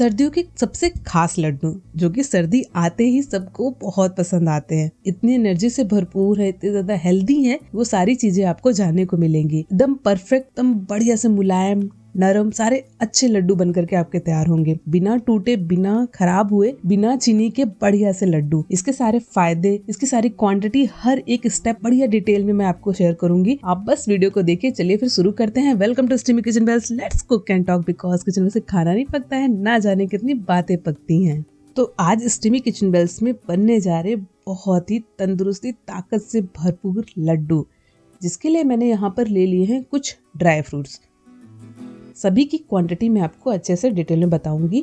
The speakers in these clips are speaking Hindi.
सर्दियों के सबसे खास लड्डू जो कि सर्दी आते ही सबको बहुत पसंद आते हैं। इतनी एनर्जी से भरपूर है, इतने ज्यादा हेल्दी है, वो सारी चीजें आपको जानने को मिलेंगी। एकदम परफेक्ट, एकदम बढ़िया से मुलायम नरम सारे अच्छे लड्डू बन करके आपके तैयार होंगे, बिना टूटे, बिना खराब हुए, बिना चीनी के बढ़िया से लड्डू। इसके सारे फायदे, इसकी सारी क्वांटिटी, हर एक स्टेप बढ़िया डिटेल में मैं आपको शेयर करूंगी। आप बस वीडियो को देखिए। चलिए फिर शुरू करते हैं। Welcome to steamy kitchen bells, let's cook and talk, because kitchen में से खाना नहीं पकता है, ना जाने कितनी बातें पकती हैं। तो आज स्टीमी किचन बेल्स में बनने जा रहे बहुत ही तंदुरुस्ती, ताकत से भरपूर लड्डू, जिसके लिए मैंने यहाँ पर ले लिए हैं कुछ ड्राई फ्रूट्स। सभी की क्वांटिटी मैं आपको अच्छे से डिटेल में बताऊंगी।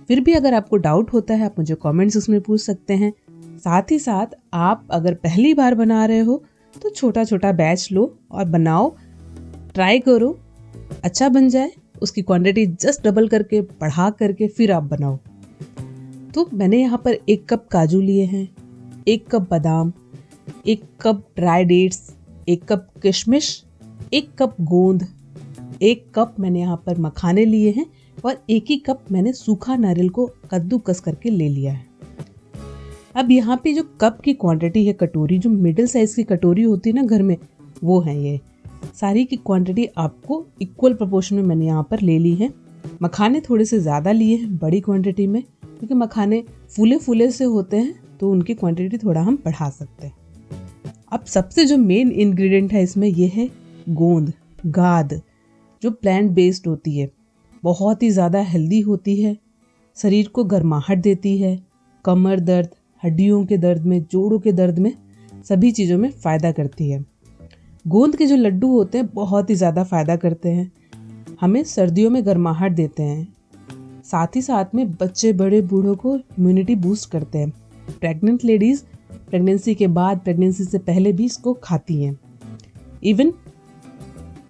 फिर भी अगर आपको डाउट होता है, आप मुझे कमेंट्स उसमें पूछ सकते हैं। साथ ही साथ आप अगर पहली बार बना रहे हो तो छोटा छोटा बैच लो और बनाओ, ट्राई करो, अच्छा बन जाए, उसकी क्वांटिटी जस्ट डबल करके, बढ़ा करके फिर आप बनाओ। तो मैंने यहाँ पर 1 कप काजू लिए हैं, 1 कप बादाम, 1 कप ड्राई डेट्स, 1 कप किशमिश, 1 कप गोंद, 1 कप मैंने यहाँ पर मखाने लिए हैं और 1 ही कप मैंने सूखा नारियल को कद्दूकस करके ले लिया है। अब यहाँ पे जो कप की क्वांटिटी है, कटोरी, जो मिडिल साइज की कटोरी होती है ना घर में, वो है ये। सारी की क्वांटिटी आपको इक्वल प्रोपोर्शन में मैंने यहाँ पर ले ली है। मखाने थोड़े से ज़्यादा लिए हैं बड़ी क्वांटिटी में, क्योंकि मखाने फूले फूले से होते हैं तो उनकी क्वांटिटी थोड़ा हम बढ़ा सकते हैं। अब सबसे जो मेन इंग्रेडिएंट है इसमें ये है गोंद, गाद, जो प्लांट बेस्ड होती है, बहुत ही ज़्यादा हेल्दी होती है, शरीर को गर्माहट देती है, कमर दर्द, हड्डियों के दर्द में, जोड़ों के दर्द में, सभी चीज़ों में फ़ायदा करती है। गोंद के जो लड्डू होते हैं बहुत ही ज़्यादा फ़ायदा करते हैं, हमें सर्दियों में गर्माहट देते हैं। साथ ही साथ में बच्चे, बड़े, बूढ़ों को इम्यूनिटी बूस्ट करते हैं। प्रेग्नेंट लेडीज़ प्रेगनेंसी के बाद, प्रेगनेंसी से पहले भी इसको खाती हैं। इवन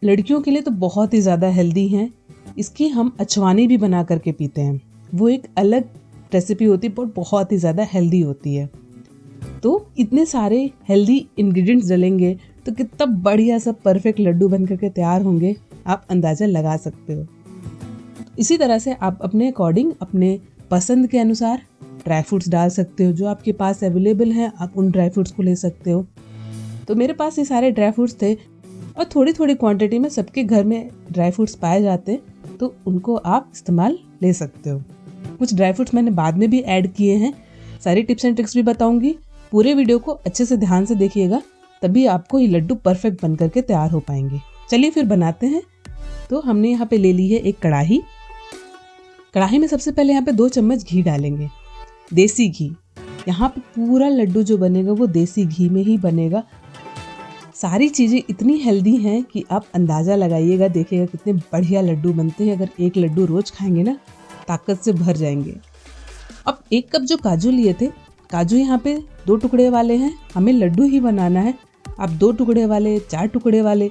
लड़कियों के लिए तो बहुत ही ज़्यादा हेल्दी हैं। इसकी हम अचवानी भी बना करके पीते हैं, वो एक अलग रेसिपी होती है, पर बहुत ही ज़्यादा हेल्दी होती है। तो इतने सारे हेल्दी इंग्रेडिएंट्स डलेंगे तो कितना बढ़िया सा परफेक्ट लड्डू बन करके तैयार होंगे, आप अंदाज़ा लगा सकते हो। इसी तरह से आप अपने अकॉर्डिंग, अपने पसंद के अनुसार ड्राई फ्रूट्स डाल सकते हो। जो आपके पास अवेलेबल हैं आप उन ड्राई फ्रूट्स को ले सकते हो। तो मेरे पास ये सारे ड्राई फ्रूट्स थे और थोड़ी थोड़ी क्वांटिटी में सबके घर में ड्राई फ्रूट्स पाए जाते हैं, तो उनको आप इस्तेमाल ले सकते हो। कुछ ड्राई फ्रूट्स मैंने बाद में भी ऐड किए हैं, सारी टिप्स एंड ट्रिक्स भी बताऊंगी। पूरे वीडियो को अच्छे से ध्यान से देखिएगा, तभी आपको ये लड्डू परफेक्ट बन करके तैयार हो पाएंगे। चलिए फिर बनाते हैं। तो हमने यहाँ पे ले ली है एक कढ़ाई। कढ़ाई में सबसे पहले यहाँ पे 2 चम्मच घी डालेंगे, देसी घी। यहाँ पे पूरा लड्डू जो बनेगा वो देसी घी में ही बनेगा। सारी चीज़ें इतनी हेल्दी हैं कि आप अंदाज़ा लगाइएगा, देखिएगा कितने बढ़िया लड्डू बनते हैं। अगर एक लड्डू रोज़ खाएंगे ना, ताकत से भर जाएंगे। अब 1 कप जो काजू लिए थे, काजू यहाँ पे 2 टुकड़े वाले हैं, हमें लड्डू ही बनाना है। आप 2 टुकड़े वाले, 4 टुकड़े वाले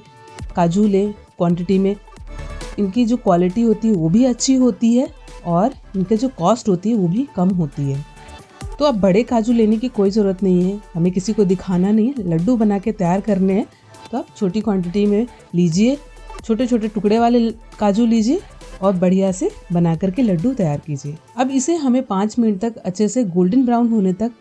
काजू लें क्वांटिटी में। इनकी जो क्वालिटी होती है वो भी अच्छी होती है और इनके जो कॉस्ट होती है वो भी कम होती है। तो अब बड़े काजू लेने की कोई ज़रूरत नहीं है, हमें किसी को दिखाना नहीं है, लड्डू बना के तैयार करने हैं। तो आप छोटी क्वांटिटी में लीजिए, छोटे छोटे टुकड़े वाले काजू लीजिए और बढ़िया से बना करके लड्डू तैयार कीजिए। अब इसे हमें 5 मिनट तक अच्छे से गोल्डन ब्राउन होने तक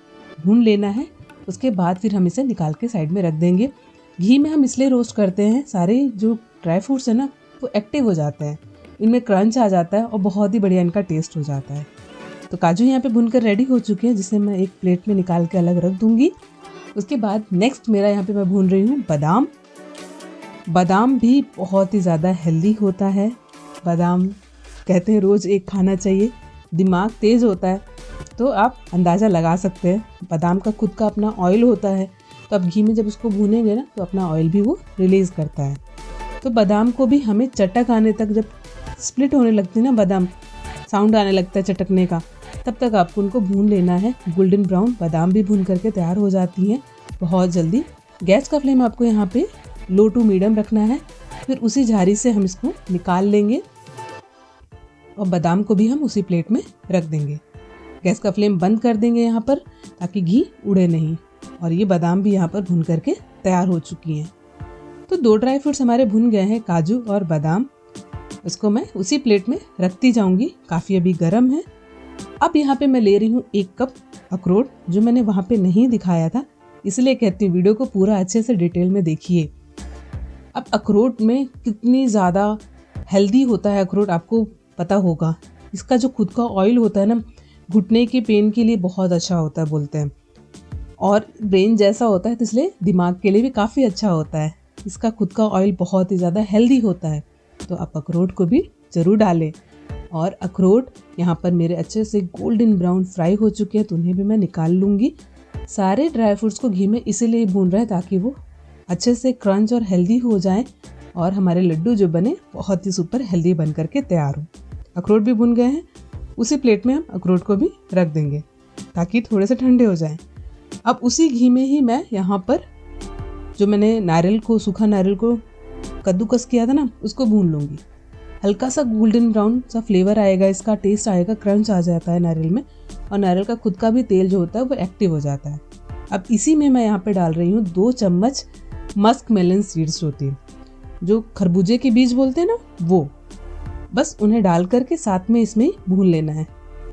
भून लेना है। उसके बाद फिर हम इसे निकाल के साइड में रख देंगे। घी में हम इसलिए रोस्ट करते हैं, सारे जो ड्राई फ्रूट्स है ना वो एक्टिव हो जाते हैं, इनमें क्रंच आ जाता है और बहुत ही बढ़िया इनका टेस्ट हो जाता है। तो काजू यहाँ पे भूनकर रेडी हो चुके हैं, जिसे मैं एक प्लेट में निकाल के अलग रख दूंगी। उसके बाद नेक्स्ट मेरा यहाँ पे मैं भून रही हूँ बादाम। बादाम भी बहुत ही ज़्यादा हेल्दी होता है। बादाम कहते हैं रोज़ एक खाना चाहिए, दिमाग तेज़ होता है। तो आप अंदाज़ा लगा सकते हैं, बादाम का खुद का अपना ऑयल होता है, तो अब घी में जब उसको भूनेंगे ना तो अपना ऑयल भी वो रिलीज़ करता है। तो बादाम को भी हमें चटक आने तक, जब स्प्लिट होने लगती है ना बादाम, साउंड आने लगता है चटकने का, तब तक आपको उनको भून लेना है। गोल्डन ब्राउन बादाम भी भून करके तैयार हो जाती हैं बहुत जल्दी। गैस का फ्लेम आपको यहाँ पे लो टू मीडियम रखना है। फिर उसी झारी से हम इसको निकाल लेंगे और बादाम को भी हम उसी प्लेट में रख देंगे। गैस का फ्लेम बंद कर देंगे यहाँ पर, ताकि घी उड़े नहीं। और ये बादाम भी यहाँ पर भून करके तैयार हो चुकी हैं। तो 2 ड्राई फ्रूट्स हमारे भुन गए हैं, काजू और बादाम। इसको मैं उसी प्लेट में रखती जाऊंगी, काफ़ी अभी गर्म है। अब यहाँ पे मैं ले रही हूँ 1 कप अखरोट, जो मैंने वहाँ पे नहीं दिखाया था, इसलिए कहती हूँ वीडियो को पूरा अच्छे से डिटेल में देखिए। अब अखरोट में कितनी ज़्यादा हेल्दी होता है अखरोट, आपको पता होगा। इसका जो खुद का ऑयल होता है ना, घुटने के पेन के लिए बहुत अच्छा होता है बोलते हैं, और ब्रेन जैसा होता है तो इसलिए दिमाग के लिए भी काफ़ी अच्छा होता है। इसका खुद का ऑयल बहुत ही ज़्यादा हेल्दी होता है, तो आप अखरोट को भी ज़रूर डालें। और अखरोट यहाँ पर मेरे अच्छे से गोल्डन ब्राउन फ्राई हो चुके हैं, तो उन्हें भी मैं निकाल लूँगी। सारे ड्राई फ्रूट्स को घी में इसीलिए भून रहे हैं ताकि वो अच्छे से क्रंच और हेल्दी हो जाएं, और हमारे लड्डू जो बने बहुत ही सुपर हेल्दी बन करके तैयार हो। अखरोट भी भुन गए हैं, उसी प्लेट में हम अखरोट को भी रख देंगे ताकि थोड़े से ठंडे हो जाएं। अब उसी घी में ही मैं यहाँ पर जो मैंने नारियल को, सूखा नारियल को कद्दूकस किया था ना, उसको भून लूँगी। हल्का सा गोल्डन ब्राउन सा फ्लेवर आएगा, इसका टेस्ट आएगा, क्रंच आ जाता है नारियल में, और नारियल का खुद का भी तेल जो होता है वो एक्टिव हो जाता है। अब इसी में मैं यहाँ पे डाल रही हूँ 2 चम्मच मस्क मेलन सीड्स होती है, जो खरबूजे के बीज बोलते हैं ना, वो बस उन्हें डाल करके साथ में इसमें भून लेना है।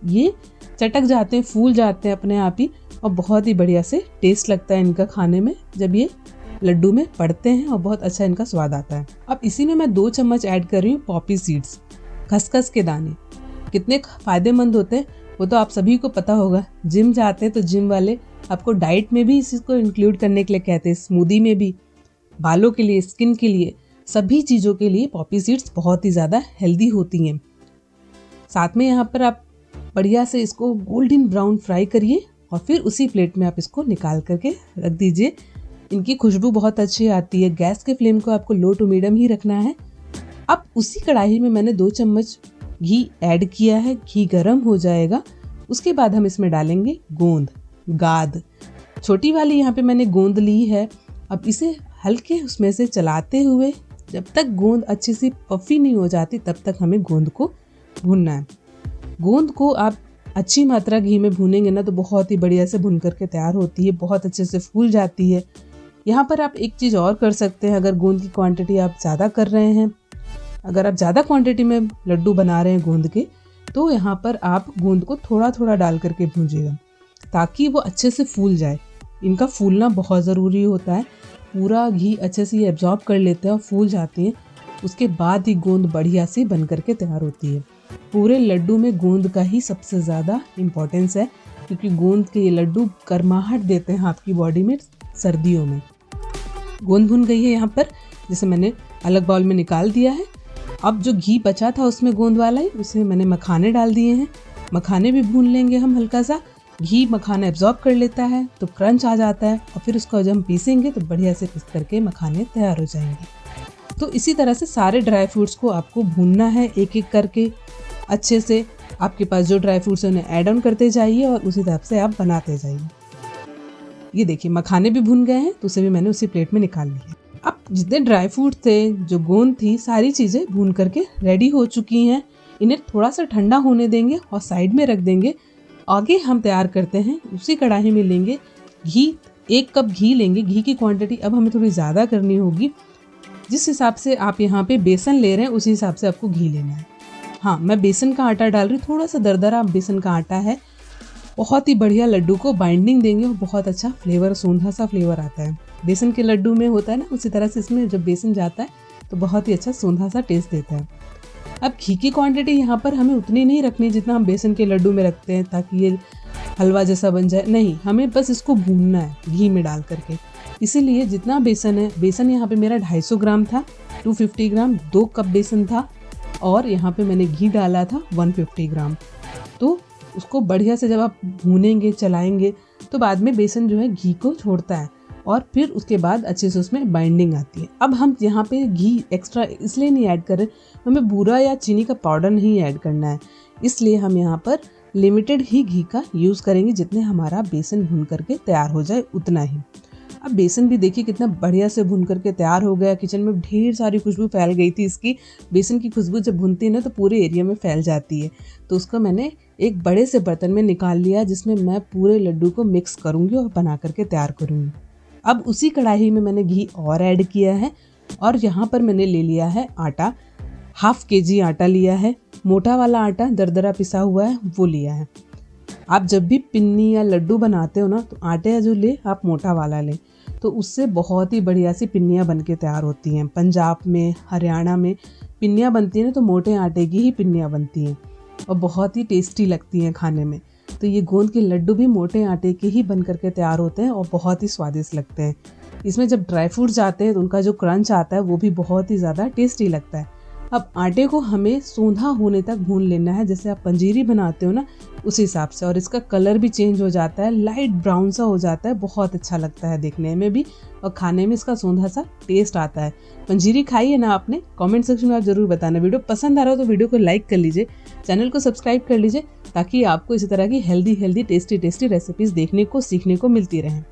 ये चटक जाते हैं, फूल जाते हैं अपने आप ही, और बहुत ही बढ़िया से टेस्ट लगता है इनका खाने में जब ये लड्डू में पड़ते हैं, और बहुत अच्छा इनका स्वाद आता है। अब इसी में मैं 2 चम्मच ऐड कर रही हूँ पॉपी सीड्स, खसखस के दाने। कितने फायदेमंद होते हैं वो तो आप सभी को पता होगा। जिम जाते हैं तो जिम वाले आपको डाइट में भी इसको इंक्लूड करने के लिए कहते हैं, स्मूदी में भी, बालों के लिए, स्किन के लिए, सभी चीज़ों के लिए पॉपी सीड्स बहुत ही ज़्यादा हेल्दी होती हैं। साथ में यहाँ पर आप बढ़िया से इसको गोल्डन ब्राउन फ्राई करिए, और फिर उसी प्लेट में आप इसको निकाल करके रख दीजिए। इनकी खुशबू बहुत अच्छी आती है। गैस के फ्लेम को आपको लो टू मीडियम ही रखना है। अब उसी कढ़ाई में मैंने 2 चम्मच घी ऐड किया है, घी गर्म हो जाएगा। उसके बाद हम इसमें डालेंगे गाद, छोटी वाली यहाँ पे मैंने गोंद ली है। अब इसे हल्के उसमें से चलाते हुए जब तक गोंद अच्छी सी पफी नहीं हो जाती तब तक हमें गोंद को भूनना है। गोंद को आप अच्छी मात्रा घी में भूनेंगे ना तो बहुत ही बढ़िया से भुन करके तैयार होती है, बहुत अच्छे से फूल जाती है। यहाँ पर आप एक चीज़ और कर सकते हैं, अगर गोंद की क्वांटिटी आप ज़्यादा कर रहे हैं, अगर आप ज़्यादा क्वांटिटी में लड्डू बना रहे हैं गोंद के, तो यहाँ पर आप गोंद को थोड़ा थोड़ा डाल करके भूंजिएगा ताकि वो अच्छे से फूल जाए। इनका फूलना बहुत ज़रूरी होता है। पूरा घी अच्छे से ये एब्जॉर्ब कर लेते हैं और फूल जाती हैं, उसके बाद ही गोंद बढ़िया सी बन करके तैयार होती है। पूरे लड्डू में गोंद का ही सबसे ज़्यादा इम्पोर्टेंस है, क्योंकि गोंद के ये लड्डू गर्माहट देते हैं आपकी बॉडी में सर्दियों में। गोंद भुन गई है यहाँ पर, जिसे मैंने अलग बाउल में निकाल दिया है। अब जो घी बचा था उसमें गोंद वाला ही, उसमें मैंने मखाने डाल दिए हैं। मखाने भी भून लेंगे हम हल्का सा, घी मखाना एब्जॉर्ब कर लेता है तो क्रंच आ जाता है, और फिर उसको जब हम पीसेंगे तो बढ़िया से पीस करके मखाने तैयार हो जाएंगे। तो इसी तरह से सारे ड्राई फ्रूट्स को आपको भूनना है एक एक करके अच्छे से। आपके पास जो ड्राई फ्रूट्स हैं उन्हें ऐड ऑन करते जाइए और उसी तरह से आप बनाते जाइए। ये देखिए मखाने भी भुन गए हैं, तो उसे भी मैंने उसी प्लेट में निकाल लिया। अब जितने ड्राई फ्रूट थे, जो गोंद थी, सारी चीज़ें भून करके रेडी हो चुकी हैं। इन्हें थोड़ा सा ठंडा होने देंगे और साइड में रख देंगे। आगे हम तैयार करते हैं, उसी कढ़ाई में लेंगे घी, 1 कप घी लेंगे। घी की क्वांटिटी अब हमें थोड़ी ज़्यादा करनी होगी। जिस हिसाब से आप यहाँ पे बेसन ले रहे हैं उसी हिसाब से आपको घी लेना है। हाँ, मैं बेसन का आटा डाल रही हूँ, थोड़ा सा दरदरा बेसन का आटा है। बहुत ही बढ़िया लड्डू को बाइंडिंग देंगे और बहुत अच्छा फ्लेवर, सूंधा सा फ्लेवर आता है। बेसन के लड्डू में होता है ना, उसी तरह से इसमें जब बेसन जाता है तो बहुत ही अच्छा सूंधा सा टेस्ट देता है। अब घी की क्वांटिटी यहाँ पर हमें उतनी नहीं रखनी जितना हम बेसन के लड्डू में रखते हैं ताकि ये हलवा जैसा बन जाए। नहीं, हमें बस इसको भूनना है घी में डाल करके। इसीलिए जितना बेसन है, बेसन यहाँ पे मेरा 250 ग्राम था, 250 ग्राम, 2 कप बेसन था, और यहाँ पे मैंने घी डाला था 150 ग्राम। तो उसको बढ़िया से जब आप भूनेंगे, चलाएंगे, तो बाद में बेसन जो है घी को छोड़ता है और फिर उसके बाद अच्छे से उसमें बाइंडिंग आती है। अब हम यहाँ पे घी एक्स्ट्रा इसलिए नहीं ऐड कर रहे, हमें बूरा या चीनी का पाउडर नहीं ऐड करना है, इसलिए हम यहाँ पर लिमिटेड ही घी का यूज़ करेंगे। जितने हमारा बेसन भून करके तैयार हो जाए उतना ही। अब बेसन भी देखिए कितना बढ़िया से भून करके तैयार हो गया। किचन में ढेर सारी खुशबू फैल गई थी इसकी। बेसन की खुशबू जब भूनती है ना तो पूरे एरिया में फैल जाती है। तो उसको मैंने एक बड़े से बर्तन में निकाल लिया, जिसमें मैं पूरे लड्डू को मिक्स करूँगी और बना करके तैयार करूँगी। अब उसी कढ़ाई में मैंने घी और ऐड किया है, और यहाँ पर मैंने ले लिया है आटा। हाफ केजी आटा लिया है। मोटा वाला आटा दरदरा पिसा हुआ है वो लिया है। आप जब भी पिन्नी या लड्डू बनाते हो ना तो आटे जो ले आप मोटा वाला लें, तो उससे बहुत ही बढ़िया सी पिन्नियाँ बन के तैयार होती हैं। पंजाब में, हरियाणा में पिन्नियाँ बनती हैं ना तो मोटे आटे की ही पिन्नियाँ बनती हैं और बहुत ही टेस्टी लगती हैं खाने में। तो ये गोंद के लड्डू भी मोटे आटे के ही बन करके तैयार होते हैं और बहुत ही स्वादिष्ट लगते हैं। इसमें जब ड्राई फ्रूट्स जाते हैं तो उनका जो क्रंच आता है वो भी बहुत ही ज़्यादा टेस्टी लगता है। अब आटे को हमें सोंधा होने तक भून लेना है, जैसे आप पंजीरी बनाते हो ना उस हिसाब से। और इसका कलर भी चेंज हो जाता है, लाइट ब्राउन सा हो जाता है, बहुत अच्छा लगता है देखने में भी और खाने में इसका सोंधा सा टेस्ट आता है। पंजीरी खाई है ना आपने? कमेंट सेक्शन में आप जरूर बताना। वीडियो पसंद आ रहा हो तो वीडियो को लाइक कर लीजिए, चैनल को सब्सक्राइब कर लीजिए, ताकि आपको इसी तरह की हेल्दी टेस्टी रेसिपीज़ देखने को सीखने को मिलती रहें।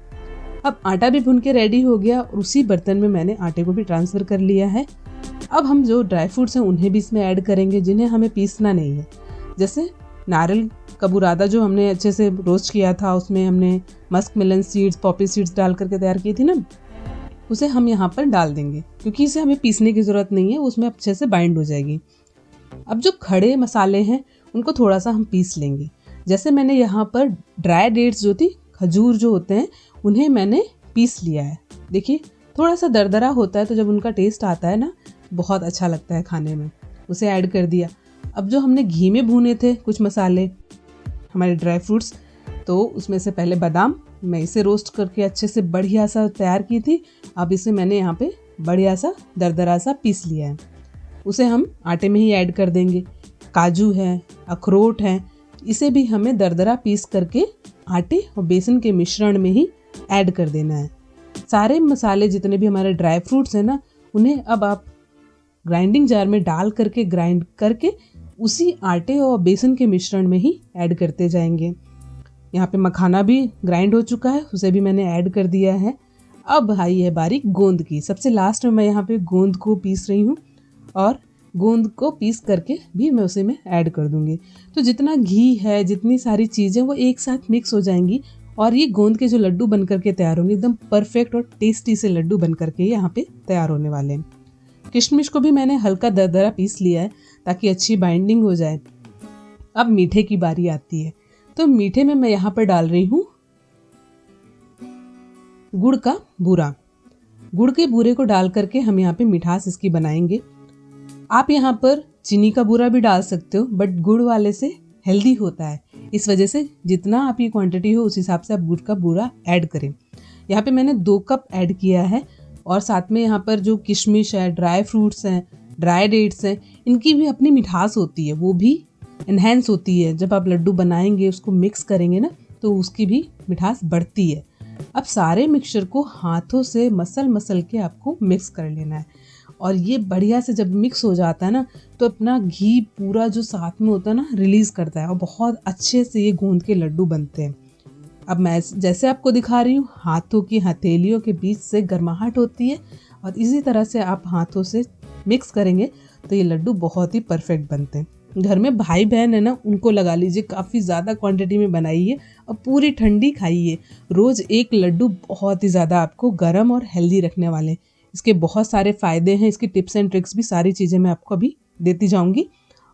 अब आटा भी भुन के रेडी हो गया और उसी बर्तन में मैंने आटे को भी ट्रांसफ़र कर लिया है। अब हम जो ड्राई फ्रूट्स हैं उन्हें भी इसमें ऐड करेंगे, जिन्हें हमें पीसना नहीं है। जैसे नारियल का बुरादा जो हमने अच्छे से रोस्ट किया था, उसमें हमने musk melon seeds, poppy seeds डाल करके तैयार की थी ना, उसे हम यहाँ पर डाल देंगे क्योंकि इसे हमें पीसने की ज़रूरत नहीं है, उसमें अच्छे से बाइंड हो जाएगी। अब जो खड़े मसाले हैं उनको थोड़ा सा हम पीस लेंगे। जैसे मैंने यहाँ पर ड्राई डेट्स जो थी, खजूर जो होते हैं, उन्हें मैंने पीस लिया है। देखिए थोड़ा सा दरदरा होता है तो जब उनका टेस्ट आता है ना बहुत अच्छा लगता है खाने में। उसे ऐड कर दिया। अब जो हमने घी में भूने थे कुछ मसाले, हमारे ड्राई फ्रूट्स, तो उसमें से पहले बादाम मैं इसे रोस्ट करके अच्छे से बढ़िया सा तैयार की थी। अब इसे मैंने यहाँ पे बढ़िया सा दरदरा सा पीस लिया है, उसे हम आटे में ही ऐड कर देंगे। काजू है, अखरोट है, इसे भी हमें दरदरा पीस करके आटे और बेसन के मिश्रण में ही ऐड कर देना है। सारे मसाले जितने भी हमारे ड्राई फ्रूट्स हैं ना, उन्हें अब आप ग्राइंडिंग जार में डाल करके ग्राइंड करके उसी आटे और बेसन के मिश्रण में ही ऐड करते जाएंगे। यहाँ पे मखाना भी ग्राइंड हो चुका है, उसे भी मैंने ऐड कर दिया है। अब आई है बारी गोंद की। सबसे लास्ट में मैं यहाँ पे गोंद को पीस रही हूँ और गोंद को पीस करके भी मैं उसे में ऐड कर दूँगी। तो जितना घी है, जितनी सारी चीज़ें वो एक साथ मिक्स हो जाएंगी और ये गोंद के जो लड्डू बन करके तैयार होंगे, एकदम परफेक्ट और टेस्टी से लड्डू बन करके यहाँ पे तैयार होने वाले हैं। किशमिश को भी मैंने हल्का दरदरा पीस लिया है ताकि अच्छी बाइंडिंग हो जाए। अब मीठे की बारी आती है, तो मीठे में मैं यहाँ पर डाल रही हूँ गुड़ का बूरा। गुड़ के बूरे को डाल करके हम यहाँ पे मिठास इसकी बनाएंगे। आप यहाँ पर चीनी का बूरा भी डाल सकते हो, बट गुड़ वाले से हेल्दी होता है, इस वजह से जितना आपकी क्वांटिटी हो उस हिसाब से आप गुड़ का बूरा ऐड करें। यहाँ पे मैंने 2 कप ऐड किया है और साथ में यहाँ पर जो किशमिश है, ड्राई फ्रूट्स हैं, ड्राई डेट्स हैं, इनकी भी अपनी मिठास होती है, वो भी इन्हेंस होती है। जब आप लड्डू बनाएंगे उसको मिक्स करेंगे ना तो उसकी भी मिठास बढ़ती है। अब सारे मिक्सचर को हाथों से मसल के आपको मिक्स कर लेना है और ये बढ़िया से जब मिक्स हो जाता है ना तो अपना घी पूरा जो साथ में होता है ना रिलीज़ करता है और बहुत अच्छे से ये गोंद के लड्डू बनते हैं। अब मैं जैसे आपको दिखा रही हूँ, हाथों की हथेलियों के बीच से गर्माहट होती है और इसी तरह से आप हाथों से मिक्स करेंगे तो ये लड्डू बहुत ही परफेक्ट बनते हैं। घर में भाई बहन है ना, उनको लगा लीजिए, काफ़ी ज़्यादा क्वांटिटी में बनाइए और पूरी ठंडी खाइए। रोज़ एक लड्डू बहुत ही ज़्यादा आपको गर्म और हेल्दी रखने वाले हैं। इसके बहुत सारे फ़ायदे हैं, इसकी टिप्स एंड ट्रिक्स भी सारी चीज़ें मैं आपको अभी देती जाऊँगी।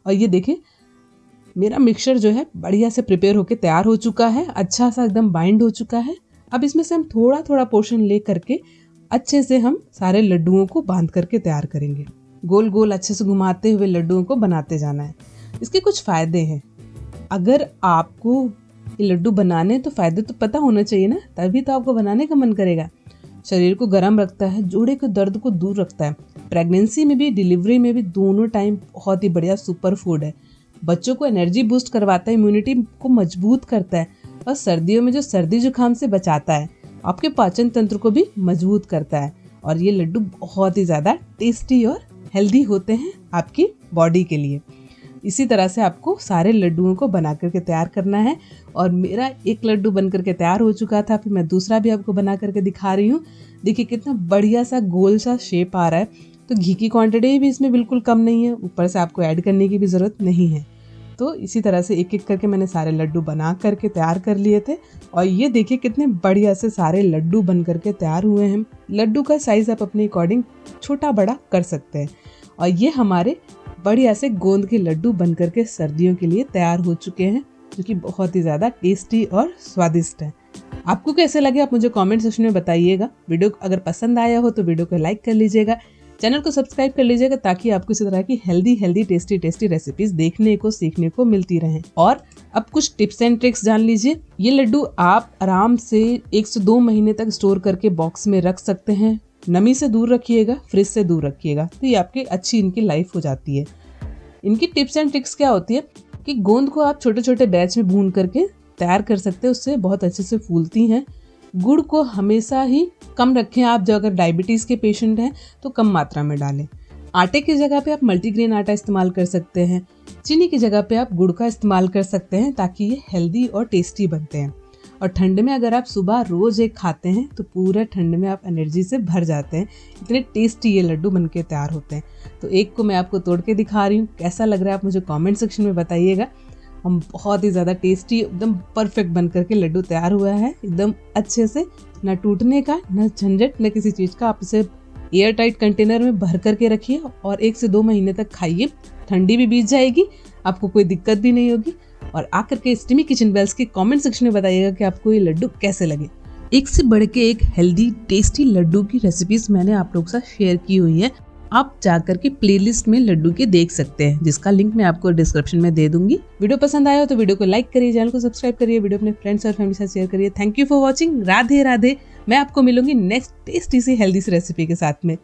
और ये देखिए मेरा मिक्सचर जो है बढ़िया से प्रिपेयर होके तैयार हो चुका है, अच्छा सा एकदम बाइंड हो चुका है। अब इसमें से हम थोड़ा थोड़ा पोर्शन ले करके अच्छे से हम सारे लड्डुओं को बांध करके तैयार करेंगे। गोल गोल अच्छे से घुमाते हुए लड्डुओं को बनाते जाना है। इसके कुछ फ़ायदे हैं। अगर आपको ये लड्डू बनाने तो फ़ायदे तो पता होना चाहिए ना, तभी तो आपको बनाने का मन करेगा। शरीर को गर्म रखता है, जोड़े के दर्द को दूर रखता है। प्रेगनेंसी में भी, डिलीवरी में भी, दोनों टाइम बहुत ही बढ़िया सुपर फूड है। बच्चों को एनर्जी बूस्ट करवाता है, इम्यूनिटी को मजबूत करता है और सर्दियों में जो सर्दी जुकाम से बचाता है, आपके पाचन तंत्र को भी मजबूत करता है। और ये लड्डू बहुत ही ज़्यादा टेस्टी और हेल्दी होते हैं आपकी बॉडी के लिए। इसी तरह से आपको सारे लड्डुओं को बना करके तैयार करना है। और मेरा एक लड्डू बन करके तैयार हो चुका था, फिर मैं दूसरा भी आपको बना करके दिखा रही हूँ। देखिए कितना बढ़िया सा गोल सा शेप आ रहा है। तो घी की क्वांटिटी भी इसमें बिल्कुल कम नहीं है, ऊपर से आपको ऐड करने की भी ज़रूरत नहीं है। तो इसी तरह से एक एक करके मैंने सारे लड्डू बना करके तैयार कर लिए थे। और ये देखिए कितने बढ़िया से सारे लड्डू बन करके तैयार हुए हैं। लड्डू का साइज़ आप अपने अकॉर्डिंग छोटा बड़ा कर सकते हैं। और ये हमारे बढ़िया से गोंद के लड्डू बन करके सर्दियों के लिए तैयार हो चुके हैं, जो कि बहुत ही ज्यादा टेस्टी और स्वादिष्ट है। आपको कैसे लगे आप मुझे कमेंट सेक्शन में बताइएगा। वीडियो अगर पसंद आया हो तो वीडियो को लाइक कर लीजिएगा, चैनल को सब्सक्राइब कर लीजिएगा, ताकि आपको इसी तरह की हेल्दी टेस्टी रेसिपीज देखने को सीखने को मिलती रहें। और अब कुछ टिप्स एंड ट्रिक्स जान लीजिए। ये लड्डू आप आराम से 1 से 2 महीने तक स्टोर करके बॉक्स में रख सकते हैं। नमी से दूर रखिएगा, फ्रिज से दूर रखिएगा, तो ये आपकी अच्छी इनकी लाइफ हो जाती है। इनकी टिप्स एंड ट्रिक्स क्या होती है कि गोंद को आप छोटे छोटे बैच में भून करके तैयार कर सकते हैं, उससे बहुत अच्छे से फूलती हैं। गुड़ को हमेशा ही कम रखें, आप जो अगर डायबिटीज़ के पेशेंट हैं तो कम मात्रा में डालें। आटे की जगह पे आप मल्टीग्रेन आटा इस्तेमाल कर सकते हैं। चीनी की जगह पे आप गुड़ का इस्तेमाल कर सकते हैं, ताकि ये हेल्दी और टेस्टी बनते हैं। और ठंड में अगर आप सुबह रोज एक खाते हैं तो पूरे ठंड में आप एनर्जी से भर जाते हैं। इतने टेस्टी ये लड्डू बनके तैयार होते हैं। तो एक को मैं आपको तोड़ के दिखा रही हूँ, कैसा लग रहा है आप मुझे कमेंट सेक्शन में बताइएगा। हम बहुत ही ज़्यादा टेस्टी, एकदम परफेक्ट बन करके लड्डू तैयार हुआ है, एकदम अच्छे से, ना टूटने का, ना झंझट, ना किसी चीज़ का। आप इसे एयर टाइट कंटेनर में भर करके रखिए और 1 से 2 महीने तक खाइए। ठंडी भी बीत जाएगी, आपको कोई दिक्कत भी नहीं होगी। और आकर के स्टिमी किचन बेल्स के कमेंट सेक्शन में बताइएगा कि आपको ये लड्डू कैसे लगे। एक से बढ़ के एक हेल्दी टेस्टी लड्डू की रेसिपीज मैंने आप लोगों के साथ शेयर की हुई है। आप जाकर के प्लेलिस्ट में लड्डू के देख सकते हैं, जिसका लिंक मैं आपको डिस्क्रिप्शन में दे दूंगी। वीडियो पसंद आया हो तो वीडियो को लाइक करिए, चैनल को सब्सक्राइब करिए, वीडियो अपने फ्रेंड्स और फैमिली के साथ शेयर करिए। Thank you for watching. Radhe Radhe. मैं आपको मिलूंगी नेक्स्ट टेस्टी सी हेल्दी सी रेसिपी के साथ में।